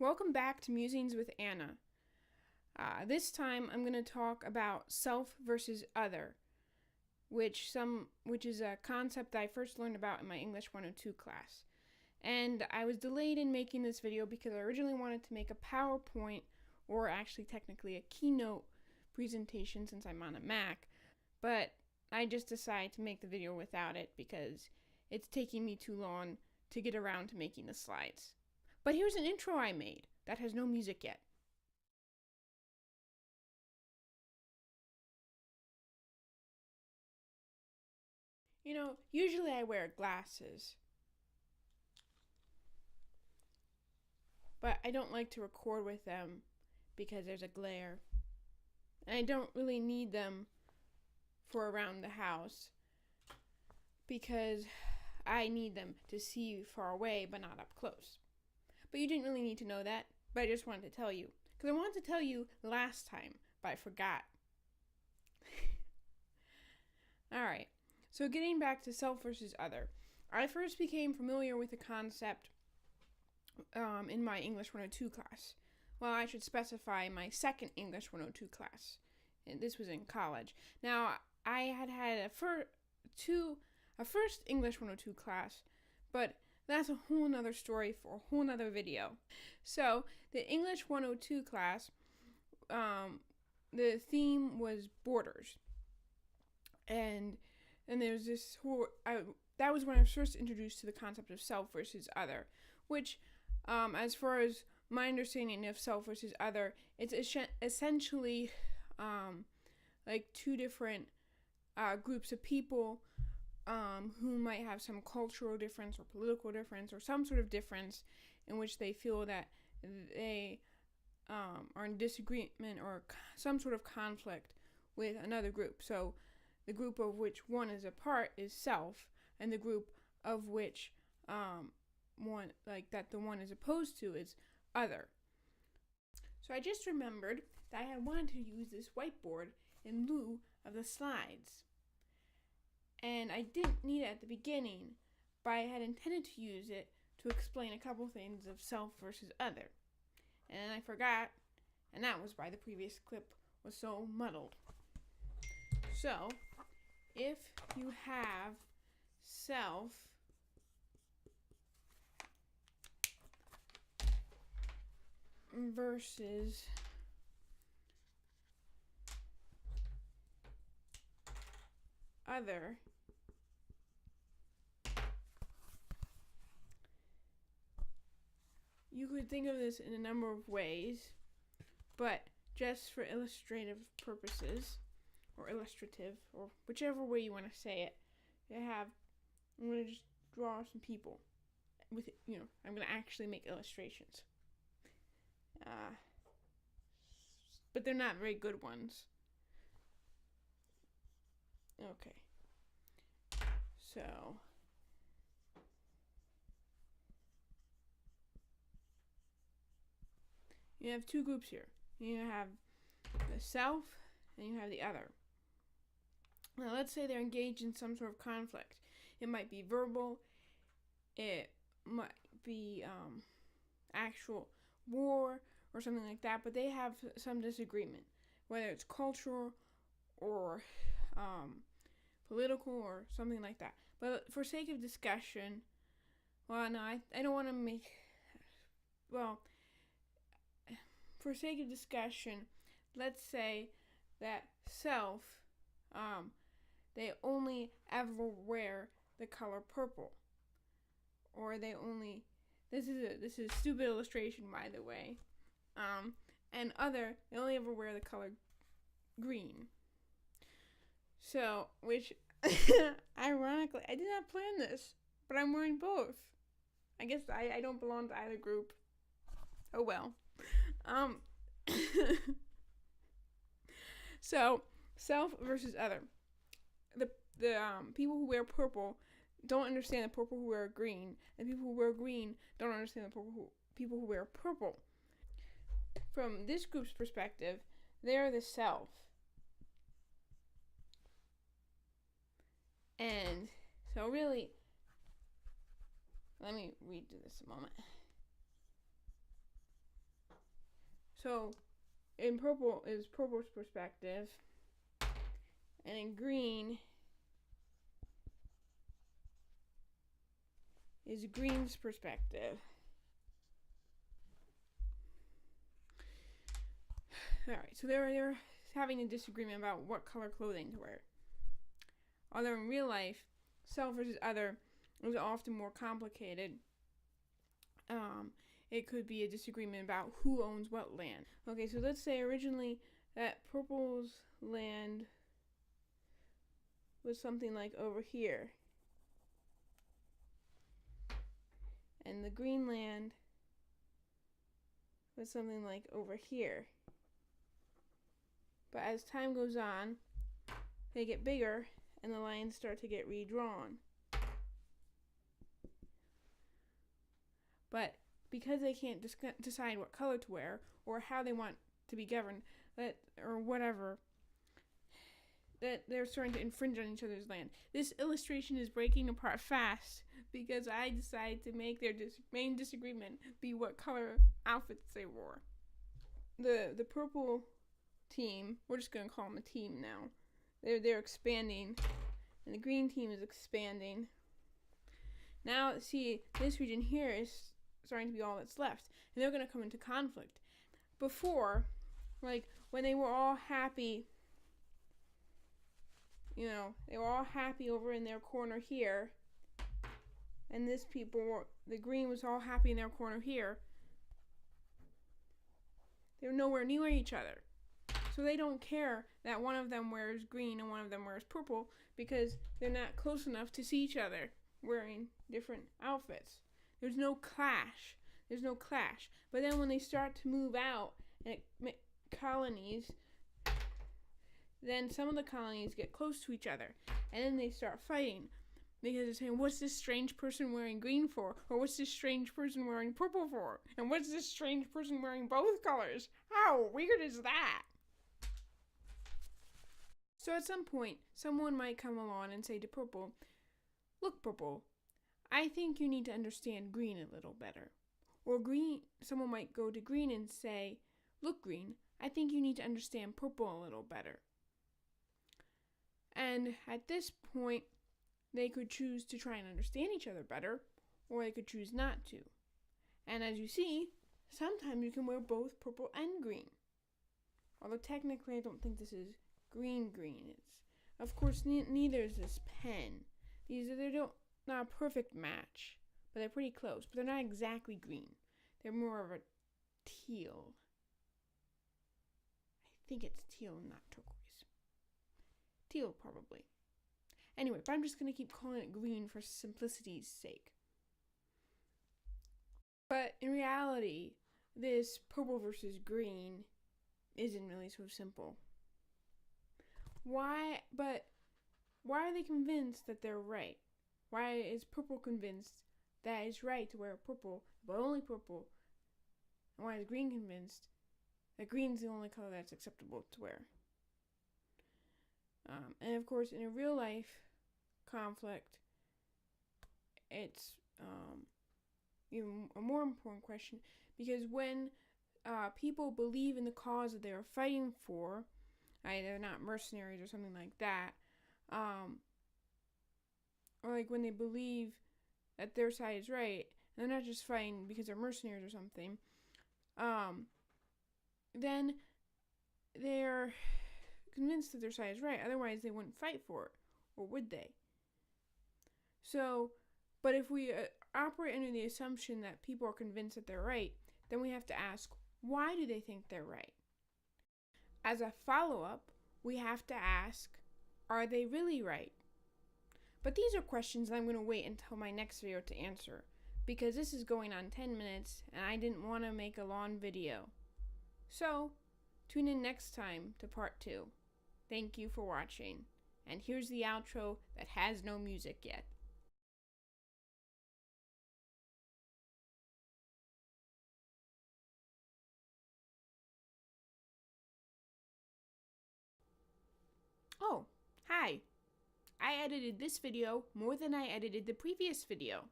Welcome back to Musings with Anna. This time I'm going to talk about self versus other, which is a concept that I first learned about in my English 102 class. And I was delayed in making this video because I originally wanted to make a PowerPoint, or actually technically a keynote presentation since I'm on a Mac, but I just decided to make the video without it because it's taking me too long to get around to making the slides. But here's an intro I made that has no music yet. Usually I wear glasses, but I don't like to record with them because there's a glare. And I don't really need them for around the house because I need them to see far away but not up close. But you didn't really need to know that, but I just wanted to tell you. Because I wanted to tell you last time, but I forgot. Alright, so getting back to self versus other. I first became familiar with the concept in my English 102 class. Well, I should specify my second English 102 class. And this was in college. Now, I had a first English 102 class, but that's a whole nother story for a whole nother video. So, the English 102 class, the theme was borders. And there's this whole, that was when I was first introduced to the concept of self versus other, which, as far as my understanding of self versus other, it's essentially, like two different groups of people who might have some cultural difference or political difference or some sort of difference in which they feel that they are in disagreement or some sort of conflict with another group. So the group of which one is a part is self, and the group of which the one is opposed to is other. So I just remembered that I had wanted to use this whiteboard in lieu of the slides. And I didn't need it at the beginning, but I had intended to use it to explain a couple things of self versus other. And I forgot, and that was why the previous clip was so muddled. So, if you have self versus other, you could think of this in a number of ways, but just for illustrative purposes, or illustrative, or whichever way you want to say it, I'm going to just draw some people with, I'm going to actually make illustrations. But they're not very good ones. Okay. So, you have two groups here. You have the self and you have the other. Now, let's say they're engaged in some sort of conflict. It might be verbal. It might be actual war or something like that. But they have some disagreement, whether it's cultural or political or something like that. But for sake of discussion, I don't want to make. For sake of discussion, let's say that self, they only ever wear the color purple, or they only. This is a stupid illustration, by the way. And other, they only ever wear the color green. So, which, ironically, I did not plan this, but I'm wearing both. I guess I don't belong to either group. Oh well. So, self versus other. The people who wear purple don't understand the people who wear green, and people who wear green don't understand the people who wear purple. From this group's perspective, they're the self. And so really, let me redo this a moment. So in purple is purple's perspective, and in green is green's perspective. Alright, so they're having a disagreement about what color clothing to wear. Although in real life, self versus other is often more complicated. It could be a disagreement about who owns what land. Okay, so let's say originally that purple's land was something like over here, and the green land was something like over here. But as time goes on, they get bigger and the lines start to get redrawn. But because they can't decide what color to wear or how they want to be governed, or whatever, that they're starting to infringe on each other's land. This illustration is breaking apart fast because I decided to make their main disagreement be what color outfits they wore. The purple team, we're just going to call them a team now, they're expanding, and the green team is expanding. Now, see, this region here is starting to be all that's left, and they're going to come into conflict. Before, like, when they were all happy, you know, they were all happy over in their corner here, and the green was all happy in their corner here, they're nowhere near each other. So they don't care that one of them wears green and one of them wears purple because they're not close enough to see each other wearing different outfits. There's no clash. But then when they start to move out and colonies, then some of the colonies get close to each other, and then they start fighting because they're saying, what's this strange person wearing green for? Or what's this strange person wearing purple for? And what's this strange person wearing both colors? How weird is that? So at some point, someone might come along and say to purple, look, purple, I think you need to understand green a little better. Or someone might go to green and say, look, green, I think you need to understand purple a little better. And at this point, they could choose to try and understand each other better, or they could choose not to. And as you see, sometimes you can wear both purple and green. Although technically I don't think this is green. It's, of course, neither is this pen. They're not a perfect match, but they're pretty close. But they're not exactly green. They're more of a teal. I think it's teal, not turquoise. Teal, probably. Anyway, but I'm just going to keep calling it green for simplicity's sake. But in reality, this purple versus green isn't really so simple. Why are they convinced that they're right? Why is purple convinced that it's right to wear purple, but only purple? And why is green convinced that green's the only color that's acceptable to wear? And of course, in a real life conflict, it's even a more important question, because when people believe in the cause that they are fighting for, they're not mercenaries or something like that, or like when they believe that their side is right, and they're not just fighting because they're mercenaries or something, then they're convinced that their side is right. Otherwise, they wouldn't fight for it, or would they? So, but if we operate under the assumption that people are convinced that they're right, then we have to ask, why do they think they're right? As a follow-up, we have to ask, are they really right? But these are questions that I'm going to wait until my next video to answer, because this is going on 10 minutes, and I didn't want to make a long video. So, tune in next time to part 2. Thank you for watching, and here's the outro that has no music yet. Oh, hi! I edited this video more than I edited the previous video.